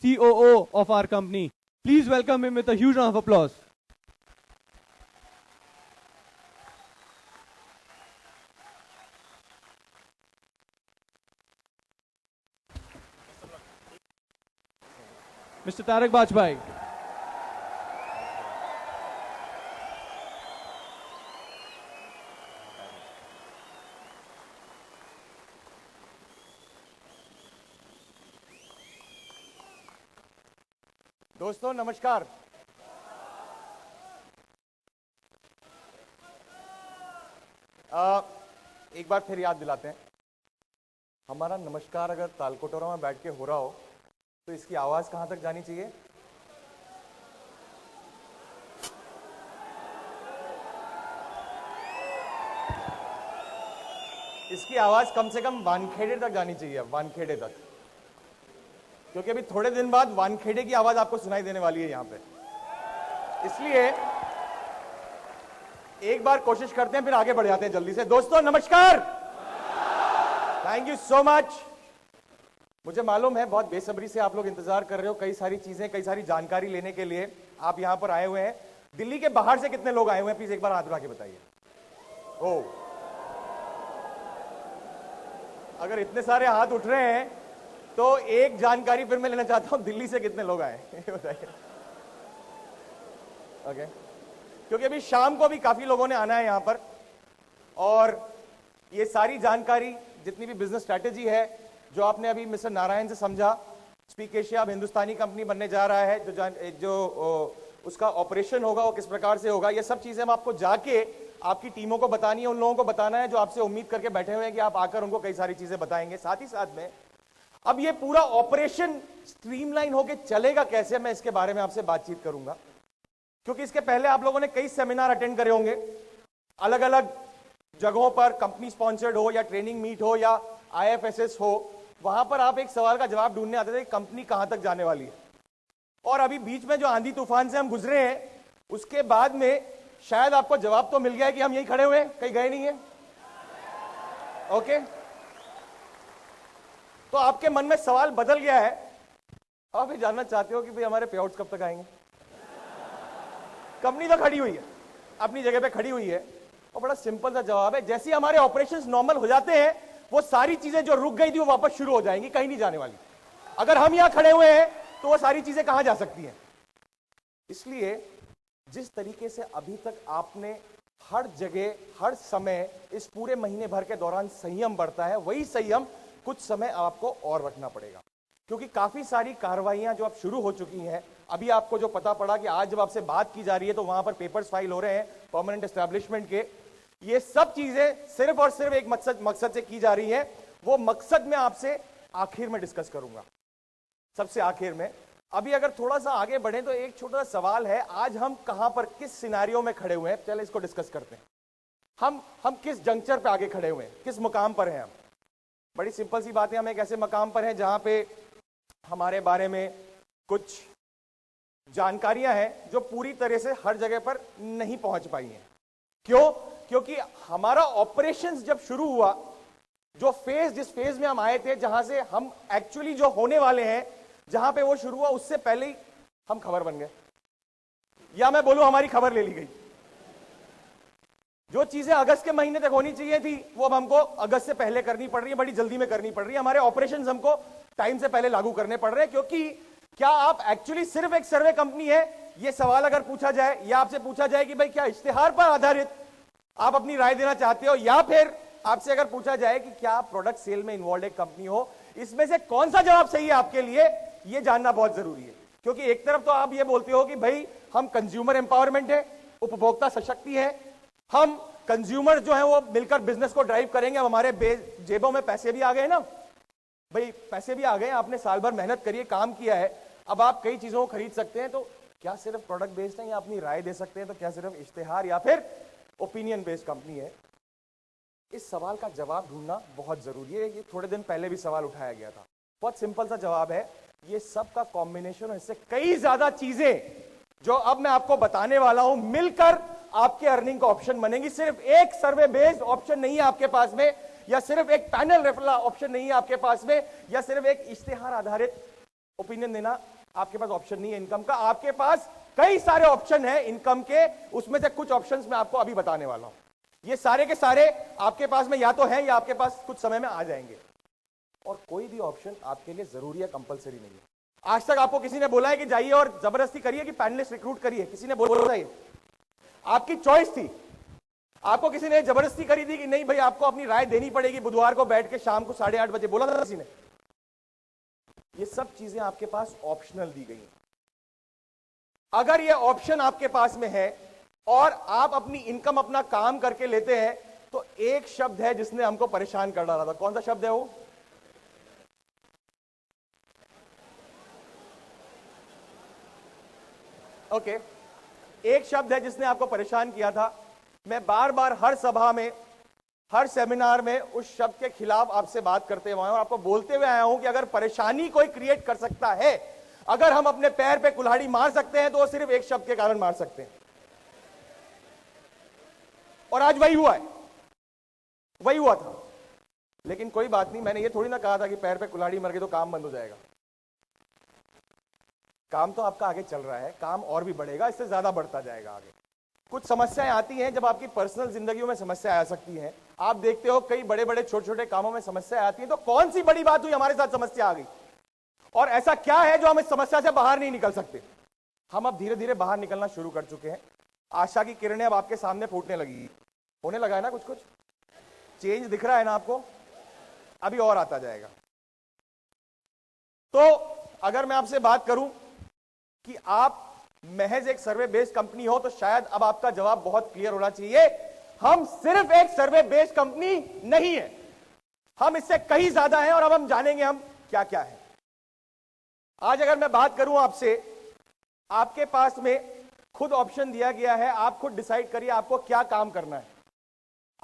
COO of our company. Please welcome him with a huge round of applause. Mr. Tarak Bajpai. दोस्तों नमस्कार। एक बार फिर याद दिलाते हैं, हमारा नमस्कार अगर तालकोटोरा में बैठ के हो रहा हो तो इसकी आवाज कहां तक जानी चाहिए? इसकी आवाज कम से कम वानखेड़े तक जानी चाहिए, वानखेड़े तक, क्योंकि अभी थोड़े दिन बाद वानखेड़े की आवाज आपको सुनाई देने वाली है यहां पे। इसलिए एक बार कोशिश करते हैं, फिर आगे बढ़ जाते हैं जल्दी से। दोस्तों नमस्कार, थैंक यू सो मच। मुझे मालूम है बहुत बेसब्री से आप लोग इंतजार कर रहे हो, कई सारी चीजें, कई सारी जानकारी लेने के लिए आप यहां पर आए हुए हैं। दिल्ली के बाहर से कितने लोग आए हुए हैं, प्लीज एक बार हाथ उठा के बताइए। ओ, अगर इतने सारे हाथ उठ रहे हैं तो एक जानकारी फिर मैं लेना चाहता हूं, दिल्ली से कितने लोग आए बताइए। ओके, क्योंकि अभी शाम को भी काफी लोगों ने आना है यहां पर, और ये सारी जानकारी, जितनी भी बिजनेस स्ट्रैटेजी है जो आपने अभी मिस्टर नारायण से समझा, स्पीक एशिया अब हिंदुस्तानी कंपनी बनने जा रहा है, जो उसका ऑपरेशन होगा वो किस प्रकार से होगा, ये सब चीजें हम आपको जाके आपकी टीमों को बतानी है, उन लोगों को बताना है जो आपसे उम्मीद करके बैठे हुए हैं कि आप आकर उनको कई सारी चीजें बताएंगे। साथ ही साथ में अब ये पूरा ऑपरेशन स्ट्रीमलाइन होके चलेगा कैसे, मैं इसके बारे में आपसे बातचीत करूंगा, क्योंकि इसके पहले आप लोगों ने कई सेमिनार अटेंड करे होंगे अलग अलग जगहों पर, कंपनी स्पॉन्सर्ड हो या ट्रेनिंग मीट हो या IFSS हो। वहां पर आप एक सवाल का जवाब ढूंढने आते थे, कंपनी कहां तक जाने वाली है। और अभी बीच में जो आंधी तूफान से हम गुजरे हैं, उसके बाद में शायद आपको जवाब तो मिल गया है कि हम यहीं खड़े हुए हैं, कहीं गए नहीं है। ओके, तो आपके मन में सवाल बदल गया है, आप ये जानना चाहते हो कि भाई हमारे पे आउट्स कब तक आएंगे। कंपनी तो खड़ी हुई है, अपनी जगह पे खड़ी हुई है, और बड़ा सिंपल सा जवाब है, जैसे हमारे ऑपरेशंस नॉर्मल हो जाते हैं, वो सारी चीजें जो रुक गई थी वो वापस शुरू हो जाएंगी, कहीं नहीं जाने वाली। अगर हम यहां खड़े हुए हैं तो वो सारी चीजें कहां जा सकती हैं। इसलिए जिस तरीके से अभी तक आपने हर जगह हर समय इस पूरे महीने भर के दौरान संयम बरता है, वही संयम कुछ समय आपको और रखना पड़ेगा, क्योंकि काफी सारी कार्रवाइयां जो अब शुरू हो चुकी हैं। अभी आपको जो पता पड़ा कि आज जब आपसे बात की जा रही है तो वहां पर पेपर्स फाइल हो रहे हैं परमानेंट एस्टैब्लिशमेंट के, ये सब चीजें सिर्फ और सिर्फ एक मकसद से की जा रही है। वो मकसद मैं आपसे आखिर में डिस्कस करूंगा, सबसे आखिर में। अभी अगर थोड़ा सा आगे बढ़े तो एक छोटा सा सवाल है, आज हम कहां पर, किस सिनेरियो में खड़े हुए हैं, चलो इसको डिस्कस करते हैं। हम किस जंक्चर पे आगे खड़े हुए हैं, किस मुकाम पर हैं हम। बड़ी सिंपल सी बात है, हम एक ऐसे मकाम पर हैं जहां पे हमारे बारे में कुछ जानकारियां हैं जो पूरी तरह से हर जगह पर नहीं पहुंच पाई हैं। क्यों? क्योंकि हमारा ऑपरेशंस जब शुरू हुआ, जो फेज, जिस फेज में हम आए थे, जहां से हम एक्चुअली जो होने वाले हैं, जहां पे वो शुरू हुआ, उससे पहले ही हम खबर बन गए, या मैं बोलूं हमारी खबर ले ली गई। जो चीजें अगस्त के महीने तक होनी चाहिए थी वो अब हमको अगस्त से पहले करनी पड़ रही है, बड़ी जल्दी में करनी पड़ रही है। हमारे ऑपरेशंस हमको टाइम से पहले लागू करने पड़ रहे हैं, क्योंकि क्या आप एक्चुअली सिर्फ एक सर्वे कंपनी है, ये सवाल अगर पूछा जाए या आपसे पूछा जाए कि भाई क्या इश्तिहार पर आधारित आप अपनी राय देना चाहते हो, या फिर आपसे अगर पूछा जाए कि क्या आप प्रोडक्ट सेल में इन्वॉल्व एक कंपनी हो, इसमें से कौन सा जवाब सही है आपके लिए, ये जानना बहुत जरूरी है। क्योंकि एक तरफ तो आप ये बोलते हो कि भाई हम कंज्यूमर एम्पावरमेंट है, उपभोक्ता सशक्ति है, हम कंज्यूमर जो है वो मिलकर बिजनेस को ड्राइव करेंगे, अब हमारे जेबों में पैसे भी आ गए ना भाई, पैसे भी आ गए, आपने साल भर मेहनत करी है, काम किया है, अब आप कई चीजों को खरीद सकते हैं। तो क्या सिर्फ प्रोडक्ट बेस्ड है या अपनी राय दे सकते हैं, तो क्या सिर्फ इश्तिहार या फिर ओपिनियन बेस्ड कंपनी है? इस सवाल का जवाब ढूंढना बहुत जरूरी है। ये थोड़े दिन पहले भी सवाल उठाया गया था। बहुत सिंपल सा जवाब है, ये सब का कॉम्बिनेशन, इससे कई ज्यादा चीजें जो अब मैं आपको बताने वाला हूं मिलकर आपके अर्निंग का ऑप्शन बनेगी। सिर्फ एक सर्वे बेस्ड ऑप्शन नहीं है आपके पास में, या सिर्फ एक पैनल रेफरल ऑप्शन नहीं है आपके पास में, या सिर्फ एक इश्तिहार आधारित ओपिनियन देना आपके पास ऑप्शन नहीं है इनकम का। आपके पास कई सारे ऑप्शन हैं इनकम के, उसमें से कुछ ऑप्शंस मैं आपको अभी बताने वाला हूं। ये सारे के सारे आपके पास में या तो हैं या आपके पास कुछ समय में आ जाएंगे। और कोई भी ऑप्शन आपके लिए जरूरी है, कंपलसरी नहीं है। आज तक आपको किसी ने बोला है कि जाइए और जबरदस्ती करिए कि पैनलिस्ट रिक्रूट करिए? किसी ने बोला है? आपकी चॉइस थी। आपको किसी ने जबरदस्ती करी थी कि नहीं भाई आपको अपनी राय देनी पड़ेगी बुधवार को बैठ के शाम को 8:30 बजे? बोला था किसी ने? ये सब चीजें आपके पास ऑप्शनल दी गई हैं। अगर ये ऑप्शन आपके पास में है और आप अपनी इनकम अपना काम करके लेते हैं, तो एक शब्द है जिसने हमको परेशान कर डाला था। कौन सा शब्द है वो? ओके, एक शब्द है जिसने आपको परेशान किया था। मैं बार बार हर सभा में, हर सेमिनार में उस शब्द के खिलाफ आपसे बात करते हुए आया और आपको बोलते हुए आया हूं कि अगर परेशानी कोई क्रिएट कर सकता है, अगर हम अपने पैर पे कुल्हाड़ी मार सकते हैं, तो वो सिर्फ एक शब्द के कारण मार सकते हैं। और आज वही हुआ है, वही हुआ था। लेकिन कोई बात नहीं, मैंने ये थोड़ी ना कहा था कि पैर पे कुल्हाड़ी मर गई तो काम बंद हो जाएगा। काम तो आपका आगे चल रहा है, काम और भी बढ़ेगा, इससे ज्यादा बढ़ता जाएगा आगे। कुछ समस्याएं आती हैं, जब आपकी पर्सनल जिंदगियों में समस्या आ सकती हैं। आप देखते हो कई बड़े बड़े छोटे छोटे कामों में समस्या आती है, तो कौन सी बड़ी बात हुई हमारे साथ समस्या आ गई? और ऐसा क्या है जो हम इस समस्या से बाहर नहीं निकल सकते? हम अब धीरे धीरे बाहर निकलना शुरू कर चुके हैं। आशा की किरणें अब आपके सामने फूटने लगी, होने लगा है ना, कुछ कुछ चेंज दिख रहा है ना आपको? अभी और आता जाएगा। तो अगर मैं आपसे बात करूं कि आप महज एक सर्वे बेस्ड कंपनी हो, तो शायद अब आपका जवाब बहुत क्लियर होना चाहिए। हम सिर्फ एक सर्वे बेस्ड कंपनी नहीं है, हम इससे कहीं ज्यादा हैं, और अब हम जानेंगे हम क्या क्या है। आज अगर मैं बात करूं आपसे, आपके पास में खुद ऑप्शन दिया गया है, आप खुद डिसाइड करिए आपको क्या काम करना है।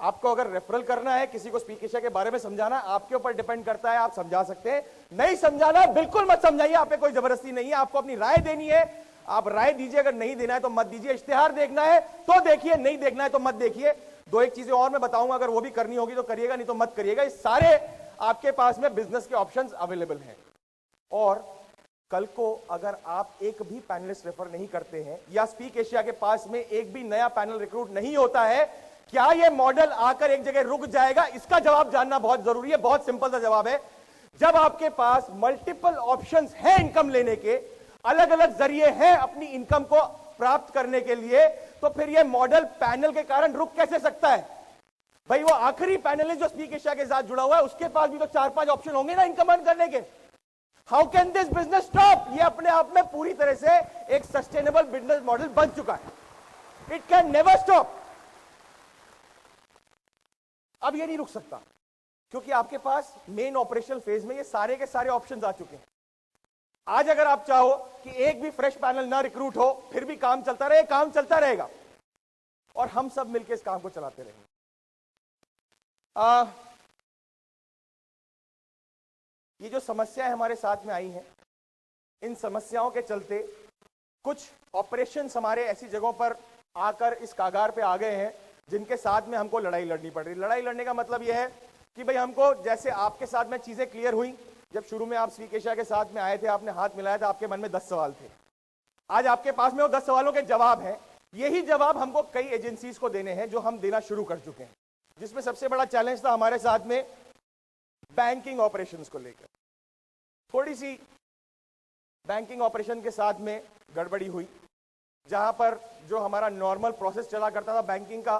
आपको अगर रेफरल करना है, किसी को स्पीक एशिया के बारे में समझाना, आपके ऊपर डिपेंड करता है, आप समझा सकते हैं। नहीं समझाना है, बिल्कुल मत समझाइए, आप पे कोई जबरदस्ती नहीं है। आपको अपनी राय देनी है, आप राय दीजिए। अगर नहीं देना है तो मत दीजिए। इश्तिहार देखना है तो देखिए, नहीं देखना है तो मत देखिए। दो एक चीजें और मैं बताऊंगा, अगर वो भी करनी होगी तो करिएगा, नहीं तो मत करिएगा। ये सारे आपके पास में बिजनेस के ऑप्शंस अवेलेबल हैं। और कल को अगर आप एक भी पैनलिस्ट रेफर नहीं करते हैं, या स्पीक एशिया के पास में एक भी नया पैनल रिक्रूट नहीं होता है, क्या यह मॉडल आकर एक जगह रुक जाएगा? इसका जवाब जानना बहुत जरूरी है। बहुत सिंपल सा जवाब है, जब आपके पास मल्टीपल ऑप्शंस हैं इनकम लेने के, अलग अलग जरिए हैं अपनी इनकम को प्राप्त करने के लिए, तो फिर यह मॉडल पैनल के कारण रुक कैसे सकता है? भाई वो आखिरी पैनल है जो स्पीक एशिया के साथ जुड़ा हुआ है, उसके पास भी तो 4-5 ऑप्शन होंगे ना इनकम अर्न करने के। How can this business stop? ये अपने आप में पूरी तरह से एक सस्टेनेबल बिजनेस मॉडल बन चुका है। It can never stop. अब ये नहीं रुक सकता, क्योंकि आपके पास मेन ऑपरेशनल फेज में ये सारे के सारे ऑप्शंस आ चुके हैं। आज अगर आप चाहो कि एक भी फ्रेश पैनल ना रिक्रूट हो, फिर भी काम चलता रहे, काम चलता रहेगा, और हम सब मिलकर इस काम को चलाते रहेंगे। ये जो समस्याएं हमारे साथ में आई हैं, इन समस्याओं के चलते कुछ ऑपरेशंस हमारे ऐसी जगहों पर आकर इस कागार पे आ गए हैं जिनके साथ में हमको लड़ाई लड़नी पड़ रही। लड़ाई लड़ने का मतलब यह है कि भाई हमको, जैसे आपके साथ में चीजें क्लियर हुई, जब शुरू में आप स्पीक एशिया के साथ में आए थे, आपने हाथ मिलाया था, आपके मन में 10 सवाल थे। आज आपके पास में वो 10 सवालों के जवाब हैं। यही जवाब हमको कई एजेंसीज को देने हैं, जो हम देना शुरू कर चुके हैं। जिसमें सबसे बड़ा चैलेंज था हमारे साथ में बैंकिंग ऑपरेशंस को लेकर। थोड़ी सी बैंकिंग ऑपरेशन के साथ में गड़बड़ी हुई, जहां पर जो हमारा नॉर्मल प्रोसेस चला करता था बैंकिंग का,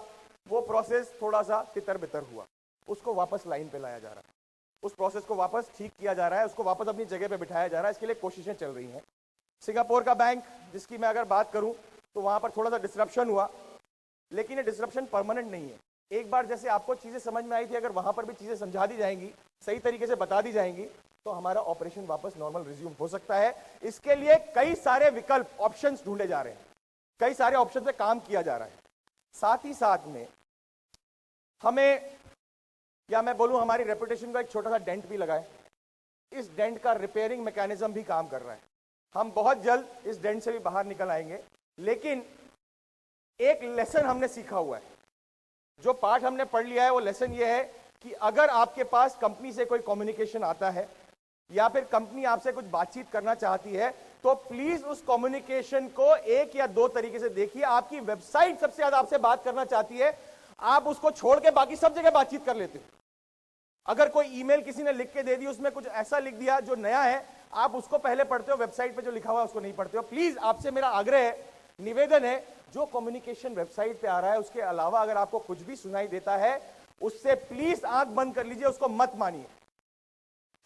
वो प्रोसेस थोड़ा सा तितर बितर हुआ। उसको वापस लाइन पे लाया जा रहा है, उस प्रोसेस को वापस ठीक किया जा रहा है, उसको वापस अपनी जगह पे बिठाया जा रहा है। इसके लिए कोशिशें चल रही हैं। सिंगापुर का बैंक, जिसकी मैं अगर बात करूं, तो वहां पर थोड़ा सा डिसरप्शन हुआ, लेकिन ये डिसरप्शन परमानेंट नहीं है। एक बार जैसे आपको चीजें समझ में आई थी, अगर वहां पर भी चीजें समझा दी जाएंगी, सही तरीके से बता दी जाएंगी, तो हमारा ऑपरेशन वापस नॉर्मल रिज्यूम हो सकता है। इसके लिए कई सारे विकल्प, ऑप्शंस ढूंढे जा रहे हैं, कई सारे ऑप्शन पे काम किया जा रहा है। साथ ही साथ में हमें, या मैं बोलूं हमारी रेपुटेशन का एक छोटा सा डेंट भी लगा है। इस डेंट का रिपेयरिंग मैकेनिज्म भी काम कर रहा है। हम बहुत जल्द इस डेंट से भी बाहर निकल आएंगे। लेकिन एक लेसन हमने सीखा हुआ है, जो पाठ हमने पढ़ लिया है, वो लेसन ये है कि अगर आपके पास कंपनी से कोई कम्युनिकेशन आता है, या फिर कंपनी आपसे कुछ बातचीत करना चाहती है, तो प्लीज उस कम्युनिकेशन को एक या दो तरीके से देखिए। आपकी वेबसाइट सबसे ज्यादा आपसे बात करना चाहती है, आप उसको छोड़ के बाकी सब जगह बातचीत कर लेते हो। अगर कोई ईमेल किसी ने लिख के दे दी, उसमें कुछ ऐसा लिख दिया जो नया है, आप उसको पहले पढ़ते हो, वेबसाइट पे जो लिखा हुआ है उसको नहीं पढ़ते हो। प्लीज आपसे मेरा आग्रह है, निवेदन है, जो कम्युनिकेशन वेबसाइट पे आ रहा है उसके अलावा अगर आपको कुछ भी सुनाई देता है, उससे प्लीज आंख बंद कर लीजिए, उसको मत मानिए।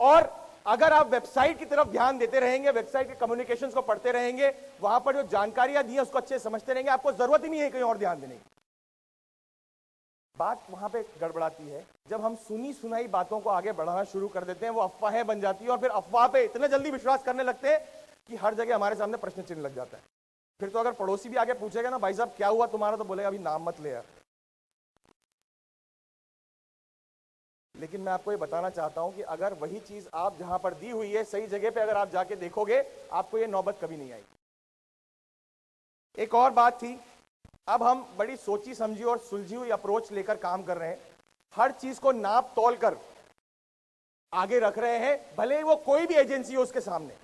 और अगर आप वेबसाइट की तरफ ध्यान देते रहेंगे, वेबसाइट के कम्युनिकेशंस को पढ़ते रहेंगे, वहां पर जो जानकारियां दी है उसको अच्छे से समझते रहेंगे, आपको जरूरत ही नहीं है कहीं और ध्यान देने की। बात वहां पे गड़बड़ाती है जब हम सुनी सुनाई बातों को आगे बढ़ाना शुरू कर देते हैं, वो अफवाहें बन जाती है और फिर अफवाह पे इतने जल्दी विश्वास करने लगते हैं कि हर जगह हमारे सामने प्रश्न चिन्ह लग जाता है। फिर तो अगर पड़ोसी भी आगे पूछेगा ना, भाई साहब क्या हुआ तुम्हारा, तो बोलेगा अभी नाम मत ले यार। लेकिन मैं आपको ये बताना चाहता हूं कि अगर वही चीज आप जहां पर दी हुई है सही जगह पे अगर आप जाके देखोगे, आपको ये नौबत कभी नहीं आएगी। एक और बात थी, अब हम बड़ी सोची समझी और सुलझी हुई अप्रोच लेकर काम कर रहे हैं। हर चीज को नाप तोल कर आगे रख रहे हैं, भले ही वो कोई भी एजेंसी हो उसके सामने,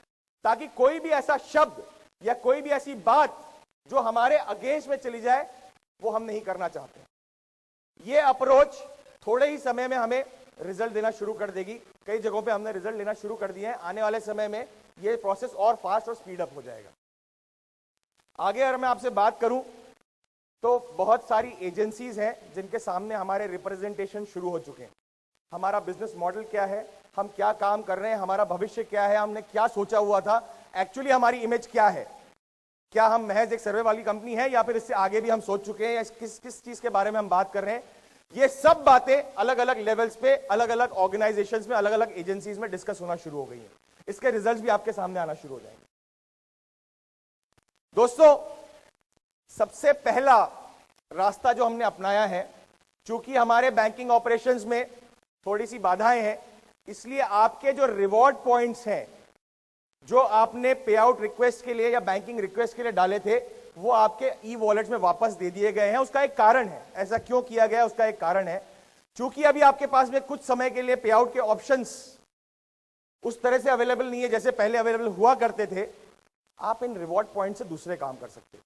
ताकि कोई भी ऐसा शब्द या कोई भी ऐसी बात जो हमारे अगेंस्ट में चली जाए, वो हम नहीं करना चाहते। ये अप्रोच थोड़े ही समय में हमें रिजल्ट देना शुरू कर देगी। कई जगहों पे हमने रिजल्ट लेना शुरू कर दिए हैं। आने वाले समय में ये प्रोसेस और फास्ट और स्पीड अप हो जाएगा। आगे अगर मैं आपसे बात करूं तो बहुत सारी एजेंसीज हैं जिनके सामने हमारे रिप्रेजेंटेशन शुरू हो चुके हैं। हमारा बिजनेस मॉडल क्या है, हम क्या काम कर रहे हैं, हमारा भविष्य क्या है, हमने क्या सोचा हुआ था, एक्चुअली हमारी इमेज क्या है, क्या हम महज एक सर्वे वाली कंपनी है या फिर इससे आगे भी हम सोच चुके हैं, या किस किस चीज के बारे में हम बात कर रहे हैं। ये सब बातें अलग अलग लेवल्स पे, अलग अलग ऑर्गेनाइजेशंस में, अलग अलग एजेंसीज में डिस्कस होना शुरू हो गई है। इसके रिजल्ट्स भी आपके सामने आना शुरू हो जाएंगे। दोस्तों, सबसे पहला रास्ता जो हमने अपनाया है, चूंकि हमारे बैंकिंग ऑपरेशंस में थोड़ी सी बाधाएं हैं, इसलिए आपके जो रिवॉर्ड पॉइंट्स हैं, जो आपने पे आउट रिक्वेस्ट के लिए या बैंकिंग रिक्वेस्ट के लिए डाले थे, वो आपके ई वॉलेट में वापस दे दिए गए हैं। उसका एक कारण है, ऐसा क्यों किया गया, उसका एक कारण है, चूंकि अभी आपके पास में कुछ समय के लिए पे आउट के ऑप्शंस उस तरह से अवेलेबल नहीं है जैसे पहले अवेलेबल हुआ करते थे। आप इन रिवॉर्ड पॉइंट से दूसरे काम कर सकते हैं।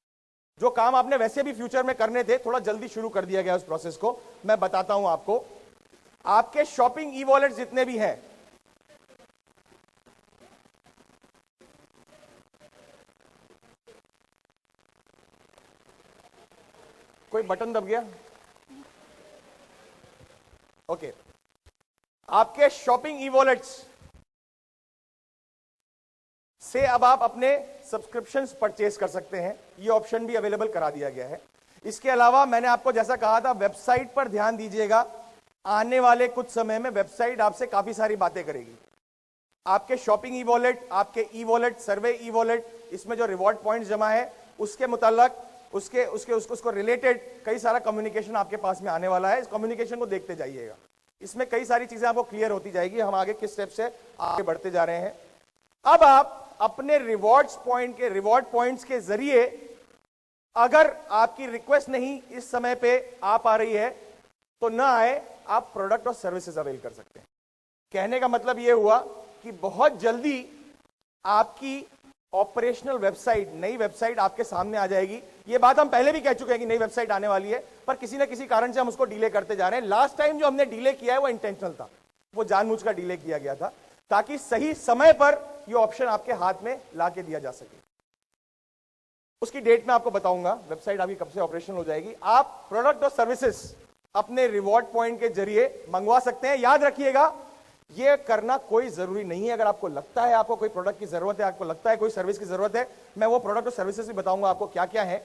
जो काम आपने वैसे भी फ्यूचर में करने थे, थोड़ा जल्दी शुरू कर दिया गया उस प्रोसेस को। मैं बताता हूं आपको। आपके शॉपिंग ई वॉलेट जितने भी हैं, कोई बटन दब गया? ओके। आपके शॉपिंग ई वॉलेट्स से अब आप अपने सब्सक्रिप्शंस परचेज कर सकते हैं। ये ऑप्शन भी अवेलेबल करा दिया गया है। इसके अलावा मैंने आपको जैसा कहा था, वेबसाइट पर ध्यान दीजिएगा। आने वाले कुछ समय में वेबसाइट आपसे काफी सारी बातें करेगी। आपके शॉपिंग ई वॉलेट, आपके ई वॉलेट, सर्वे ई वॉलेट, इसमें जो रिवॉर्ड पॉइंट्स जमा है उसके मुताल्लिक उसको रिलेटेड कई सारा कम्युनिकेशन आपके पास में आने वाला है। इस कम्युनिकेशन को देखते जाइएगा, इसमें कई सारी चीजें आपको क्लियर होती जाएगी। हम आगे किस स्टेप से आगे बढ़ते जा रहे हैं। अब आप अपने रिवॉर्ड पॉइंट्स के जरिए, अगर आपकी रिक्वेस्ट नहीं इस समय पे आ पा रही है तो ना आए, आप प्रोडक्ट और सर्विसेज अवेल कर सकते हैं। कहने का मतलब यह हुआ कि बहुत जल्दी आपकी ऑपरेशनल वेबसाइट, नई वेबसाइट आपके सामने आ जाएगी। ये बात हम पहले भी कह चुके हैं कि नई वेबसाइट आने वाली है, पर किसी न किसी कारण से हम उसको डिले करते जा रहे हैं। लास्ट टाइम जो हमने डिले किया है वो इंटेंशनल था, वो जानबूझकर डिले किया गया था, ताकि सही समय पर ये ऑप्शन आपके हाथ में ला के दिया जा सके। उसकी डेट मैं आपको बताऊंगा, वेबसाइट आपकी कब से ऑपरेशन हो जाएगी। आप प्रोडक्ट और सर्विसेज अपने रिवॉर्ड पॉइंट के जरिए मंगवा सकते हैं। याद रखिएगा, ये करना कोई जरूरी नहीं है। अगर आपको लगता है आपको कोई प्रोडक्ट की जरूरत है, आपको लगता है कोई सर्विस की जरूरत है, मैं वो प्रोडक्ट और सर्विसेज भी बताऊंगा आपको क्या क्या है।